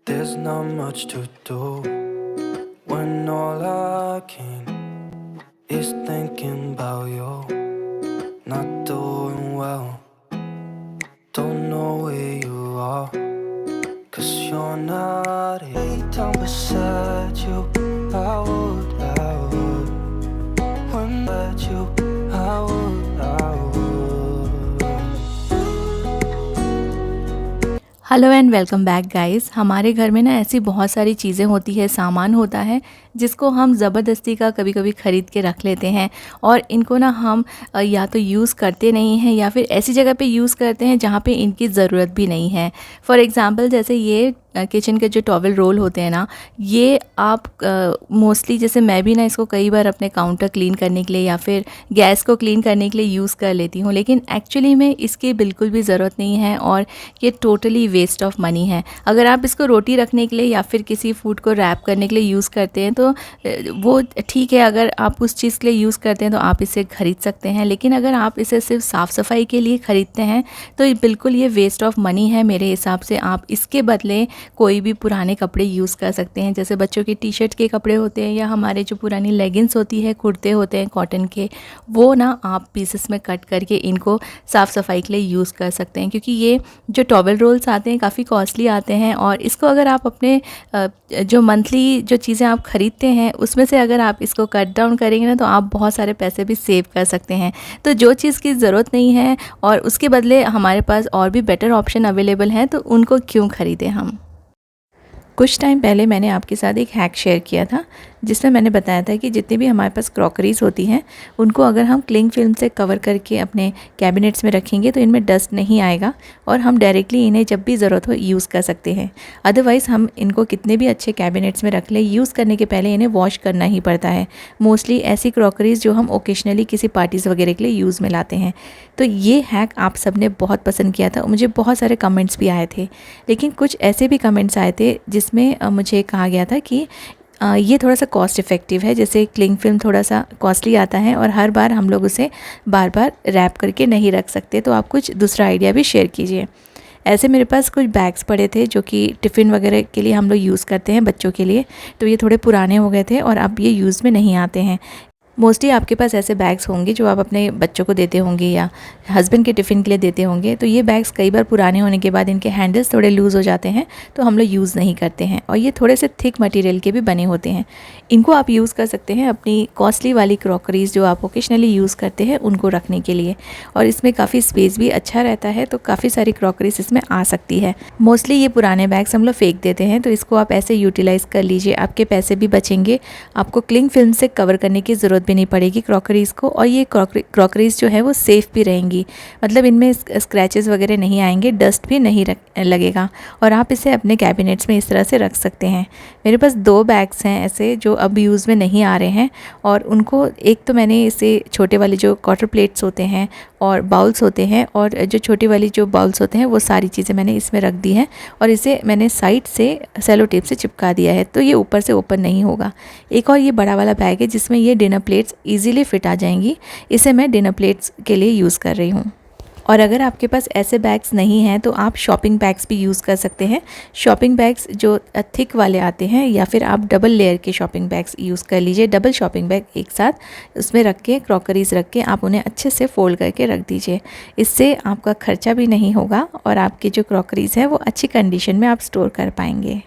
There's not much to do when all I can is thinking about you. Not doing well, don't know where you are, 'cause you're not here. Lay down beside you, I would when at you, I would hello and welcome back guys. हमारे घर में ना ऐसी बहुत सारी चीज़ें होती है, सामान होता है जिसको हम ज़बरदस्ती का कभी कभी ख़रीद के रख लेते हैं और इनको ना हम या तो यूज़ करते नहीं हैं या फिर ऐसी जगह पे यूज़ करते हैं जहाँ पे इनकी ज़रूरत भी नहीं है। फॉर एग्ज़ाम्पल जैसे ये किचन के जो टॉवल रोल होते हैं ना, ये आप मोस्टली जैसे मैं भी ना इसको कई बार अपने काउंटर क्लीन करने के लिए या फिर गैस को क्लीन करने के लिए यूज़ कर लेती हूँ, लेकिन एक्चुअली में इसकी बिल्कुल भी ज़रूरत नहीं है और ये टोटली वेस्ट ऑफ मनी है। अगर आप इसको रोटी रखने के लिए या फिर किसी फूड को रैप करने के लिए यूज़ करते हैं तो वो ठीक है, अगर आप उस चीज़ के लिए यूज़ करते हैं तो आप इसे ख़रीद सकते हैं, लेकिन अगर आप इसे सिर्फ साफ़ सफाई के लिए ख़रीदते हैं तो बिल्कुल ये वेस्ट ऑफ मनी है मेरे हिसाब से। आप इसके बदले कोई भी पुराने कपड़े यूज़ कर सकते हैं, जैसे बच्चों के टी शर्ट के कपड़े होते हैं या हमारे जो पुरानी लेगिंग्स होती है, कुर्ते होते हैं कॉटन के, वो ना आप पीसेस में कट करके इनको साफ़ सफाई के लिए यूज़ कर सकते हैं। क्योंकि ये जो टॉवल रोल्स आते हैं काफ़ी कॉस्टली आते हैं और इसको अगर आप अपने जो मंथली जो चीज़ें आप ख़रीदते हैं उसमें से अगर आप इसको कट डाउन करेंगे ना तो आप बहुत सारे पैसे भी सेव कर सकते हैं। तो जो चीज़ की ज़रूरत नहीं है और उसके बदले हमारे पास और भी बेटर ऑप्शन अवेलेबल हैं तो उनको क्यों ख़रीदें हम। कुछ टाइम पहले मैंने आपके साथ एक हैक शेयर किया था जिसमें मैंने बताया था कि जितनी भी हमारे पास क्रॉकरीज़ होती हैं उनको अगर हम क्लिंग फिल्म से कवर करके अपने कैबिनेट्स में रखेंगे तो इनमें डस्ट नहीं आएगा और हम डायरेक्टली इन्हें जब भी ज़रूरत हो यूज़ कर सकते हैं। अदरवाइज़ हम इनको कितने भी अच्छे कैबिनेट्स में रख लें, यूज़ करने के पहले इन्हें वॉश करना ही पड़ता है। मोस्टली ऐसी क्रॉकरीज़ जो हम ओकेजनली किसी पार्टीज़ वगैरह के लिए यूज़ में लाते हैं। तो ये हैक आप सब ने बहुत पसंद किया था, मुझे बहुत सारे कमेंट्स भी आए थे, लेकिन कुछ ऐसे भी कमेंट्स आए थे जिसमें मुझे कहा गया था कि ये थोड़ा सा कॉस्ट इफ़ेक्टिव है। जैसे क्लिंग फिल्म थोड़ा सा कॉस्टली आता है और हर बार हम लोग उसे बार बार रैप करके नहीं रख सकते, तो आप कुछ दूसरा आइडिया भी शेयर कीजिए। ऐसे मेरे पास कुछ बैग्स पड़े थे जो कि टिफ़िन वगैरह के लिए हम लोग यूज़ करते हैं बच्चों के लिए, तो ये थोड़े पुराने हो गए थे और अब ये यूज़ में नहीं आते हैं। मोस्टली आपके पास ऐसे बैग्स होंगे जो आप अपने बच्चों को देते होंगे या हस्बैंड के टिफ़िन के लिए देते होंगे, तो ये बैग्स कई बार पुराने होने के बाद इनके हैंडल्स थोड़े लूज़ हो जाते हैं तो हम लोग यूज़ नहीं करते हैं और ये थोड़े से थिक मटेरियल के भी बने होते हैं। इनको आप यूज़ कर सकते हैं अपनी कॉस्टली वाली क्रॉकरीज़ जो आप ओकेजनली यूज़ करते हैं उनको रखने के लिए, और इसमें काफ़ी स्पेस भी अच्छा रहता है, तो काफ़ी सारी क्रॉकरीज़ इसमें आ सकती है। मोस्टली ये पुराने बैग्स हम लोग फेंक देते हैं, तो इसको आप ऐसे यूटिलाइज़ कर लीजिए, आपके पैसे भी बचेंगे, आपको क्लिंग फिल्म से कवर करने की ज़रूरत भी नहीं पड़ेगी क्रॉकरीज़ को, और ये क्रॉकरीज़ जो है वो सेफ़ भी रहेंगी, मतलब इनमें स्क्रैचेस वगैरह नहीं आएंगे, डस्ट भी नहीं लगेगा, और आप इसे अपने कैबिनेट्स में इस तरह से रख सकते हैं। मेरे पास 2 बैग्स हैं ऐसे जो अब यूज़ में नहीं आ रहे हैं, और उनको एक तो मैंने इसे छोटे वाले जो क्वार्टर प्लेट्स होते हैं और बाउल्स होते हैं, और जो छोटी वाली जो बाउल्स होते हैं वो सारी चीज़ें मैंने इसमें रख दी हैं, और इसे मैंने साइड से सेलो टेप से चिपका दिया है, तो ये ऊपर से ओपन नहीं होगा। एक और ये बड़ा वाला बैग है जिसमें ये डिनर प्लेट्स ईज़िली फिट आ जाएंगी, इसे मैं डिनर प्लेट्स के लिए यूज़ कर रही हूँ। और अगर आपके पास ऐसे बैग्स नहीं हैं तो आप शॉपिंग बैग्स भी यूज़ कर सकते हैं। शॉपिंग बैग्स जो थिक वाले आते हैं, या फिर आप डबल लेयर के शॉपिंग बैग्स यूज़ कर लीजिए। डबल शॉपिंग बैग एक साथ उसमें रख के क्रॉकरीज़ रख के आप उन्हें अच्छे से फोल्ड करके रख दीजिए। इससे आपका खर्चा भी नहीं होगा और आपकी जो क्रॉकरीज़ है वो अच्छी कंडीशन में आप स्टोर कर पाएंगे।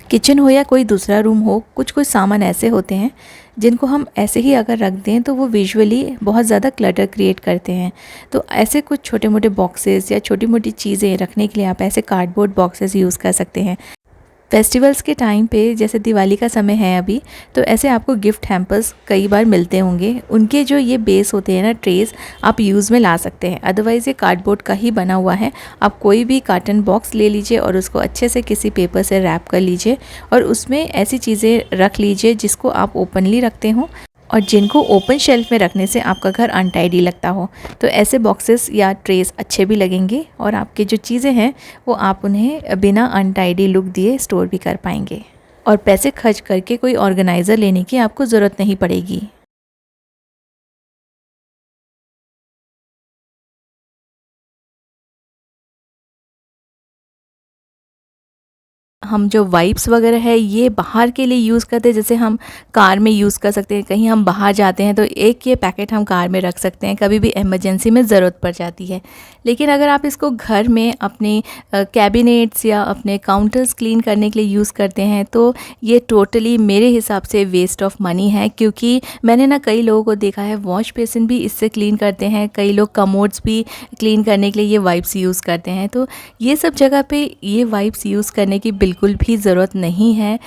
किचन हो या कोई दूसरा रूम हो, कुछ कुछ सामान ऐसे होते हैं जिनको हम ऐसे ही अगर रख दें तो वो विजुअली बहुत ज़्यादा क्लटर क्रिएट करते हैं। तो ऐसे कुछ छोटे मोटे बॉक्सेस या छोटी मोटी चीज़ें रखने के लिए आप ऐसे कार्डबोर्ड बॉक्सेस यूज़ कर सकते हैं। फेस्टिवल्स के टाइम पे जैसे दिवाली का समय है अभी, तो ऐसे आपको गिफ्ट हैम्पर्स कई बार मिलते होंगे, उनके जो ये बेस होते हैं ना, ट्रेस, आप यूज़ में ला सकते हैं। अदरवाइज़ ये कार्डबोर्ड का ही बना हुआ है। आप कोई भी कार्टन बॉक्स ले लीजिए और उसको अच्छे से किसी पेपर से रैप कर लीजिए और उसमें ऐसी चीज़ें रख लीजिए जिसको आप ओपनली रखते हो और जिनको ओपन शेल्फ में रखने से आपका घर अनटाइडी लगता हो। तो ऐसे बॉक्सेस या ट्रेस अच्छे भी लगेंगे और आपकी जो चीज़ें हैं वो आप उन्हें बिना अनटाइडी लुक दिए स्टोर भी कर पाएंगे, और पैसे खर्च करके कोई ऑर्गेनाइज़र लेने की आपको ज़रूरत नहीं पड़ेगी। हम जो वाइप्स वगैरह है ये बाहर के लिए यूज़ करते हैं, जैसे हम कार में यूज़ कर सकते हैं, कहीं हम बाहर जाते हैं तो एक ये पैकेट हम कार में रख सकते हैं, कभी भी इमरजेंसी में ज़रूरत पड़ जाती है। लेकिन अगर आप इसको घर में अपने कैबिनेट्स या अपने काउंटर्स क्लीन करने के लिए यूज़ करते हैं तो ये टोटली मेरे हिसाब से वेस्ट ऑफ मनी है, क्योंकि मैंने ना कई लोगों को देखा है वॉश बेसिन भी इससे क्लीन करते हैं, कई लोग कमोड्स भी क्लीन करने के लिए ये वाइप्स यूज़ करते हैं। तो ये सब जगह पे ये वाइप्स यूज़ करने की बिल्कुल भी ज़रूरत नहीं है।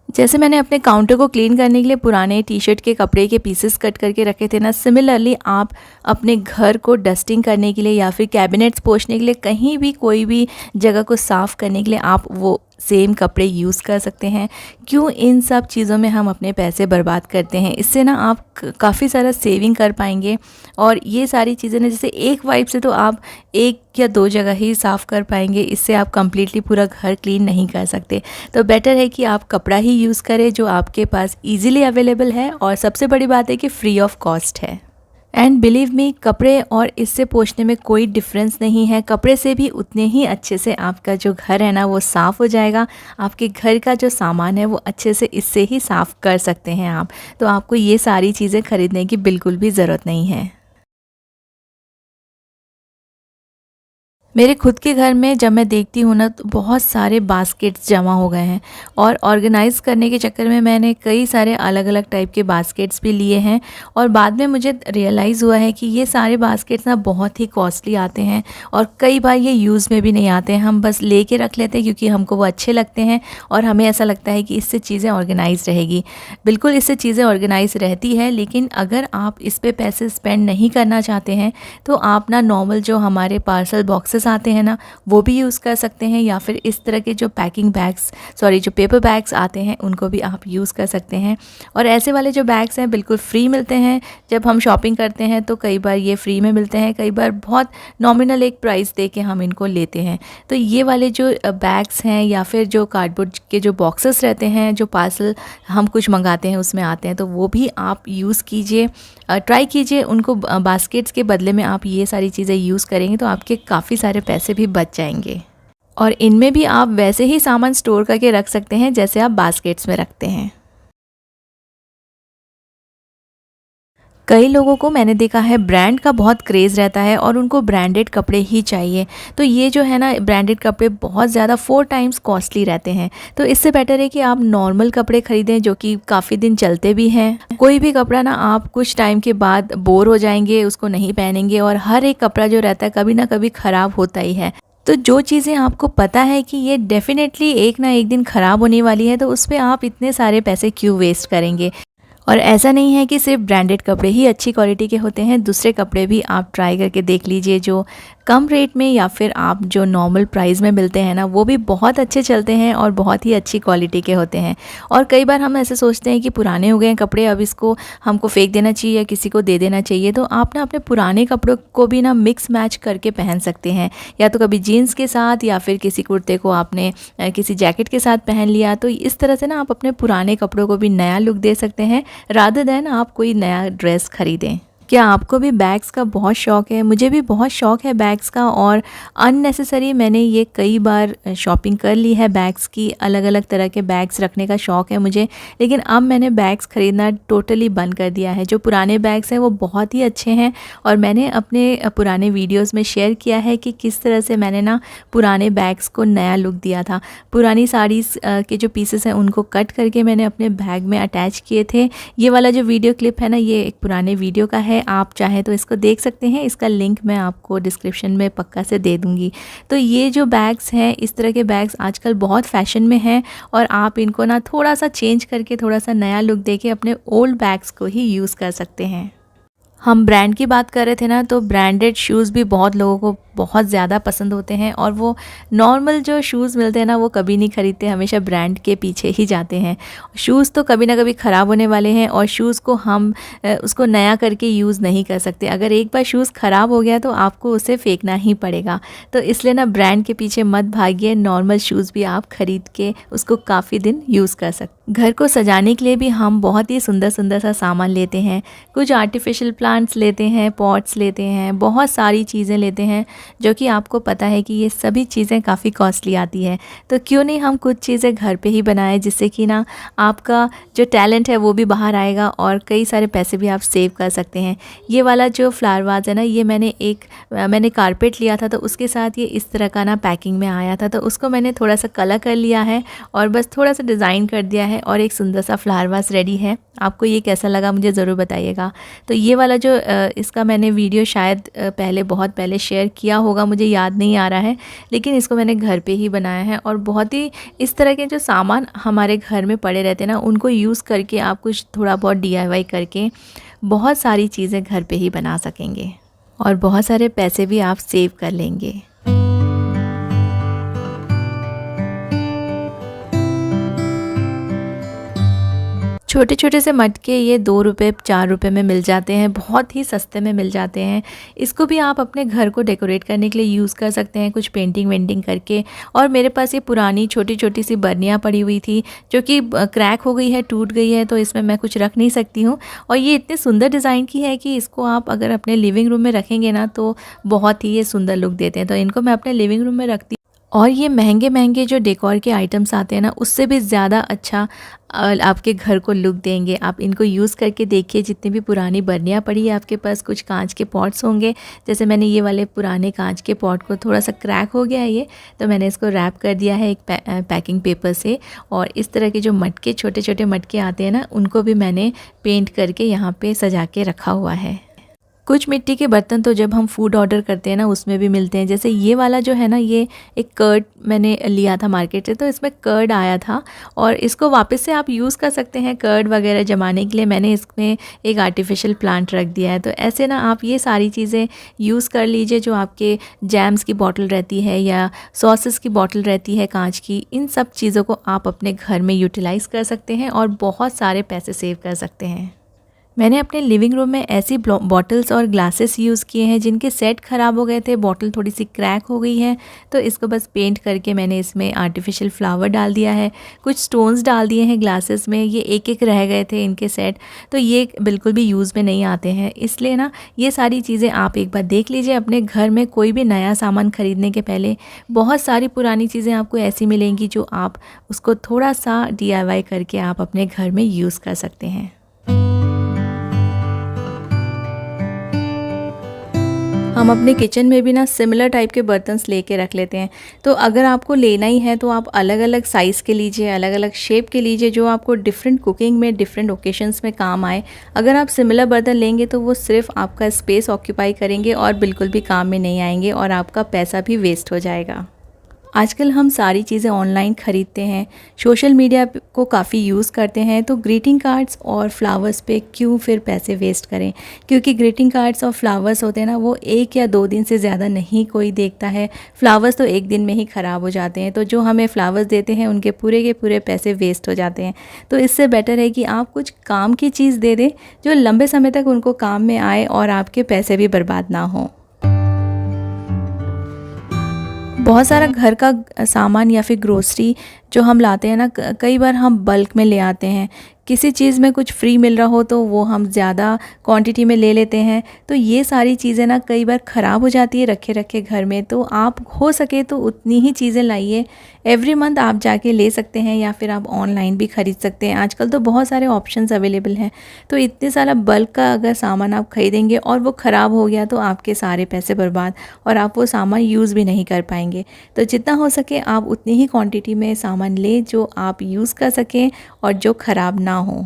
जैसे मैंने अपने काउंटर को क्लीन करने के लिए पुराने टी शर्ट के कपड़े के पीसेस कट करके रखे थे ना, सिमिलरली आप अपने घर को डस्टिंग करने के लिए या फिर कैबिनेट्स पोंछने के लिए, कहीं भी कोई भी जगह को साफ़ करने के लिए आप वो सेम कपड़े यूज़ कर सकते हैं। क्यों इन सब चीज़ों में हम अपने पैसे बर्बाद करते हैं? इससे ना आप काफ़ी सारा सेविंग कर पाएंगे। और ये सारी चीज़ें ना, जैसे एक वाइप से तो आप एक या दो जगह ही साफ़ कर पाएंगे, इससे आप कंप्लीटली पूरा घर क्लीन नहीं कर सकते। तो बेटर है कि आप कपड़ा ही यूज़ करें जो आपके पास ईज़िली अवेलेबल है, और सबसे बड़ी बात है कि फ्री ऑफ कॉस्ट है। एंड बिलीव मी, कपड़े और इससे पोंछने में कोई डिफरेंस नहीं है। कपड़े से भी उतने ही अच्छे से आपका जो घर है ना वो साफ़ हो जाएगा। आपके घर का जो सामान है वो अच्छे से इससे ही साफ़ कर सकते हैं आप। तो आपको ये सारी चीज़ें ख़रीदने की बिल्कुल भी ज़रूरत नहीं है। मेरे खुद के घर में जब मैं देखती हूँ ना तो बहुत सारे बास्केट्स जमा हो गए हैं, और ऑर्गेनाइज़ करने के चक्कर में मैंने कई सारे अलग अलग टाइप के बास्केट्स भी लिए हैं। और बाद में मुझे रियलाइज़ हुआ है कि ये सारे बास्केट्स ना बहुत ही कॉस्टली आते हैं, और कई बार ये यूज़ में भी नहीं आते हैं। हम बस ले के रख लेते हैं क्योंकि हमको वो अच्छे लगते हैं, और हमें ऐसा लगता है कि इससे चीज़ें ऑर्गेनाइज रहेगी। बिल्कुल इससे चीज़ें ऑर्गेनाइज रहती है, लेकिन अगर आप इस पर पैसे स्पेंड नहीं करना चाहते हैं तो आप ना नॉर्मल जो हमारे पार्सल बॉक्सेस आते हैं ना वो भी यूज़ कर सकते हैं, या फिर इस तरह के जो जो पेपर बैग्स आते हैं उनको भी आप यूज़ कर सकते हैं। और ऐसे वाले जो बैग्स हैं बिल्कुल फ्री मिलते हैं। जब हम शॉपिंग करते हैं तो कई बार ये फ्री में मिलते हैं, कई बार बहुत नॉमिनल एक प्राइस दे के हम इनको लेते हैं। तो ये वाले जो बैग्स हैं या फिर जो कार्डबोर्ड के जो बॉक्सेस रहते हैं, जो पार्सल हम कुछ मंगाते हैं उसमें आते हैं, तो वो भी आप यूज़ कीजिए, ट्राई कीजिए उनको। बास्केट्स के बदले में आप ये सारी चीज़ें यूज़ करेंगे तो आपके काफ़ी सारे पैसे भी बच जाएंगे। और इनमें भी आप वैसे ही सामान स्टोर करके रख सकते हैं जैसे आप बास्केट्स में रखते हैं। कई लोगों को मैंने देखा है ब्रांड का बहुत क्रेज़ रहता है और उनको ब्रांडेड कपड़े ही चाहिए। तो ये जो है ना ब्रांडेड कपड़े बहुत ज़्यादा 4 टाइम्स कॉस्टली रहते हैं। तो इससे बेटर है कि आप नॉर्मल कपड़े ख़रीदें जो कि काफ़ी दिन चलते भी हैं। कोई भी कपड़ा ना आप कुछ टाइम के बाद बोर हो जाएंगे, उसको नहीं पहनेंगे, और हर एक कपड़ा जो रहता है कभी ना कभी ख़राब होता ही है। तो जो चीज़ें आपको पता है कि ये डेफ़िनेटली एक ना एक दिन ख़राब होने वाली है, तो उस पर आप इतने सारे पैसे क्यों वेस्ट करेंगे। और ऐसा नहीं है कि सिर्फ ब्रांडेड कपड़े ही अच्छी क्वालिटी के होते हैं, दूसरे कपड़े भी आप ट्राई करके देख लीजिए जो कम रेट में या फिर आप जो नॉर्मल प्राइस में मिलते हैं ना वो भी बहुत अच्छे चलते हैं और बहुत ही अच्छी क्वालिटी के होते हैं। और कई बार हम ऐसे सोचते हैं कि पुराने हो गए हैं कपड़े, अब इसको हमको फेंक देना चाहिए या किसी को दे देना चाहिए। तो आप ना अपने पुराने कपड़ों को भी ना मिक्स मैच करके पहन सकते हैं, या तो कभी जीन्स के साथ या फिर किसी कुर्ते को आपने किसी जैकेट के साथ पहन लिया। तो इस तरह से ना आप अपने पुराने कपड़ों को भी नया लुक दे सकते हैं, रादर देन आप कोई नया ड्रेस खरीदें। क्या आपको भी बैग्स का बहुत शौक़ है? मुझे भी बहुत शौक़ है बैग्स का, और अननेसेसरी मैंने ये कई बार शॉपिंग कर ली है बैग्स की। अलग अलग तरह के बैग्स रखने का शौक़ है मुझे, लेकिन अब मैंने बैग्स ख़रीदना टोटली बंद कर दिया है। जो पुराने बैग्स हैं वो बहुत ही अच्छे हैं, और मैंने अपने पुराने वीडियोस में शेयर किया है कि किस तरह से मैंने ना पुराने बैग्स को नया लुक दिया था। पुरानी साड़ीज़ के जो पीसेस हैं उनको कट करके मैंने अपने बैग में अटैच किए थे। ये वाला जो वीडियो क्लिप है ना ये एक पुराने वीडियो का है, आप चाहें तो इसको देख सकते हैं। इसका लिंक मैं आपको डिस्क्रिप्शन में पक्का से दे दूंगी। तो ये जो बैग्स हैं, इस तरह के बैग्स आजकल बहुत फैशन में हैं, और आप इनको ना थोड़ा सा चेंज करके थोड़ा सा नया लुक देके अपने ओल्ड बैग्स को ही यूज़ कर सकते हैं। हम ब्रांड की बात कर रहे थे ना, तो ब्रांडेड शूज़ भी बहुत लोगों को बहुत ज़्यादा पसंद होते हैं, और वो नॉर्मल जो शूज़ मिलते हैं ना वो कभी नहीं ख़रीदते, हमेशा ब्रांड के पीछे ही जाते हैं। शूज़ तो कभी ना कभी ख़राब होने वाले हैं, और शूज़ को हम उसको नया करके यूज़ नहीं कर सकते। अगर एक बार शूज़ ख़राब हो गया तो आपको उसे फेंकना ही पड़ेगा। तो इसलिए ना ब्रांड के पीछे मत भागिए, नॉर्मल शूज़ भी आप ख़रीद के उसको काफ़ी दिन यूज़ कर सकते। घर को सजाने के लिए भी हम बहुत ही सुंदर सुंदर सा सामान लेते हैं। कुछ आर्टिफिशियल प्लांट्स लेते हैं, पॉट्स लेते हैं, बहुत सारी चीज़ें लेते हैं जो कि आपको पता है कि ये सभी चीज़ें काफ़ी कॉस्टली आती है। तो क्यों नहीं हम कुछ चीज़ें घर पे ही बनाएं, जिससे कि ना आपका जो टैलेंट है वो भी बाहर आएगा और कई सारे पैसे भी आप सेव कर सकते हैं। ये वाला जो फ्लावर वाज है ना, ये मैंने कारपेट लिया था, तो उसके साथ ये इस तरह का ना पैकिंग में आया था, तो उसको मैंने थोड़ा सा कलर कर लिया है और बस थोड़ा सा डिज़ाइन कर दिया है और एक सुंदर सा फ्लावर वास रेडी है। आपको ये कैसा लगा मुझे ज़रूर बताइएगा। तो ये वाला जो इसका मैंने वीडियो शायद बहुत पहले शेयर किया होगा, मुझे याद नहीं आ रहा है, लेकिन इसको मैंने घर पे ही बनाया है। और बहुत ही इस तरह के जो सामान हमारे घर में पड़े रहते हैं ना, उनको यूज़ करके आप कुछ थोड़ा बहुत DIY करके बहुत सारी चीज़ें घर पे ही बना सकेंगे और बहुत सारे पैसे भी आप सेव कर लेंगे। छोटे छोटे से मटके ये 2 रुपये 4 रुपये में मिल जाते हैं, बहुत ही सस्ते में मिल जाते हैं। इसको भी आप अपने घर को डेकोरेट करने के लिए यूज़ कर सकते हैं, कुछ पेंटिंग वेंटिंग करके। और मेरे पास ये पुरानी छोटी छोटी सी बर्नियाँ पड़ी हुई थी जो कि क्रैक हो गई है, टूट गई है, तो इसमें मैं कुछ रख नहीं सकती हूँ। और ये इतने सुंदर डिज़ाइन की है कि इसको आप अगर अपने लिविंग रूम में रखेंगे ना, तो बहुत ही ये सुंदर लुक देते हैं। तो इनको मैं अपने लिविंग रूम में रखती। और ये महंगे महंगे जो डेकोर के आइटम्स आते हैं ना, उससे भी ज़्यादा अच्छा आपके घर को लुक देंगे। आप इनको यूज़ करके देखिए। जितनी भी पुरानी बर्नियाँ पड़ी है आपके पास, कुछ कांच के पॉट्स होंगे, जैसे मैंने ये वाले पुराने कांच के पॉट को थोड़ा सा क्रैक हो गया है ये, तो मैंने इसको रैप कर दिया है एक पैकिंग पेपर से। और इस तरह के जो मटके, छोटे छोटे मटके आते हैं ना, उनको भी मैंने पेंट करके यहाँ पे सजा के रखा हुआ है। कुछ मिट्टी के बर्तन तो जब हम फूड ऑर्डर करते हैं ना, उसमें भी मिलते हैं। जैसे ये वाला जो है ना, ये एक कर्ड मैंने लिया था मार्केट से, तो इसमें कर्ड आया था और इसको वापस से आप यूज़ कर सकते हैं कर्ड वगैरह जमाने के लिए। मैंने इसमें एक आर्टिफिशियल प्लांट रख दिया है। तो ऐसे ना आप ये सारी चीज़ें यूज़ कर लीजिए। जो आपके जैम्स की बॉटल रहती है या सॉसेस की बॉटल रहती है कांच की, इन सब चीज़ों को आप अपने घर में यूटिलाइज़ कर सकते हैं और बहुत सारे पैसे सेव कर सकते हैं। मैंने अपने लिविंग रूम में ऐसी बॉटल्स और ग्लासेस यूज़ किए हैं जिनके सेट ख़राब हो गए थे, बॉटल थोड़ी सी क्रैक हो गई है, तो इसको बस पेंट करके मैंने इसमें आर्टिफिशियल फ्लावर डाल दिया है, कुछ स्टोन्स डाल दिए हैं ग्लासेस में। ये एक एक रह गए थे इनके सेट, तो ये बिल्कुल भी यूज़ में नहीं आते हैं। इसलिए ना ये सारी चीज़ें आप एक बार देख लीजिए अपने घर में। कोई भी नया सामान ख़रीदने के पहले बहुत सारी पुरानी चीज़ें आपको ऐसी मिलेंगी जो आप उसको थोड़ा सा DIY करके आप अपने घर में यूज़ कर सकते हैं। हम अपने किचन में भी ना सिमिलर टाइप के बर्तन्स लेके रख लेते हैं। तो अगर आपको लेना ही है तो आप अलग अलग साइज़ के लीजिए, अलग अलग शेप के लीजिए, जो आपको डिफरेंट कुकिंग में, डिफरेंट ओकेशंस में काम आए। अगर आप सिमिलर बर्तन लेंगे तो वो सिर्फ आपका स्पेस ऑक्यूपाई करेंगे और बिल्कुल भी काम में नहीं आएंगे और आपका पैसा भी वेस्ट हो जाएगा। आजकल हम सारी चीज़ें ऑनलाइन ख़रीदते हैं, सोशल मीडिया को काफ़ी यूज़ करते हैं, तो ग्रीटिंग कार्ड्स और फ्लावर्स पे क्यों फिर पैसे वेस्ट करें। क्योंकि ग्रीटिंग कार्ड्स और फ्लावर्स होते हैं ना, वो 1 या 2 दिन से ज़्यादा नहीं कोई देखता है। फ्लावर्स तो 1 दिन में ही ख़राब हो जाते हैं, तो जो हमें फ्लावर्स देते हैं उनके पूरे के पूरे पैसे वेस्ट हो जाते हैं। तो इससे बेटर है कि आप कुछ काम की चीज़ दे दें जो लंबे समय तक उनको काम में आए और आपके पैसे भी बर्बाद ना हों। बहुत सारा घर का सामान या फिर ग्रोसरी जो हम लाते हैं ना, कई बार हम बल्क में ले आते हैं। किसी चीज़ में कुछ फ्री मिल रहा हो तो वो हम ज़्यादा क्वांटिटी में ले लेते हैं। तो ये सारी चीज़ें ना कई बार ख़राब हो जाती है रखे रखे घर में। तो आप हो सके तो उतनी ही चीज़ें लाइए। एवरी मंथ आप जाके ले सकते हैं या फिर आप ऑनलाइन भी ख़रीद सकते हैं। आजकल तो बहुत सारे ऑप्शंस अवेलेबल हैं। तो इतने सारा बल्क का अगर सामान आप ख़रीदेंगे और वो ख़राब हो गया तो आपके सारे पैसे बर्बाद और आप वो सामान यूज़ भी नहीं कर पाएंगे। तो जितना हो सके आप उतनी ही क्वांटिटी में सामान लें जो आप यूज़ कर सकें और जो ख़राब ना हो।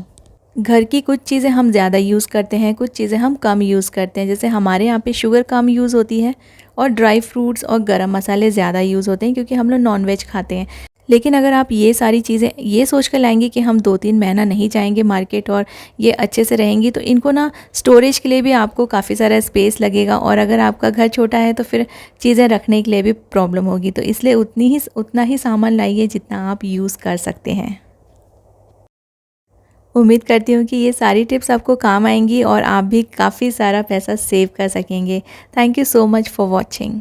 घर की कुछ चीज़ें हम ज़्यादा यूज़ करते हैं, कुछ चीज़ें हम कम यूज़ करते हैं। जैसे हमारे यहाँ पे शुगर कम यूज़ होती है और ड्राई फ्रूट्स और गरम मसाले ज़्यादा यूज़ होते हैं क्योंकि हम लोग नॉनवेज खाते हैं। लेकिन अगर आप ये सारी चीज़ें ये सोच कर लाएंगे कि हम 2-3 महीना नहीं जाएंगे मार्केट और ये अच्छे से रहेंगी, तो इनको ना स्टोरेज के लिए भी आपको काफ़ी सारा स्पेस लगेगा और अगर आपका घर छोटा है तो फिर चीज़ें रखने के लिए भी प्रॉब्लम होगी। तो इसलिए उतना ही सामान लाइए जितना आप यूज़ कर सकते हैं। उम्मीद करती हूँ कि ये सारी टिप्स आपको काम आएंगी और आप भी काफ़ी सारा पैसा सेव कर सकेंगे। Thank you so much for watching.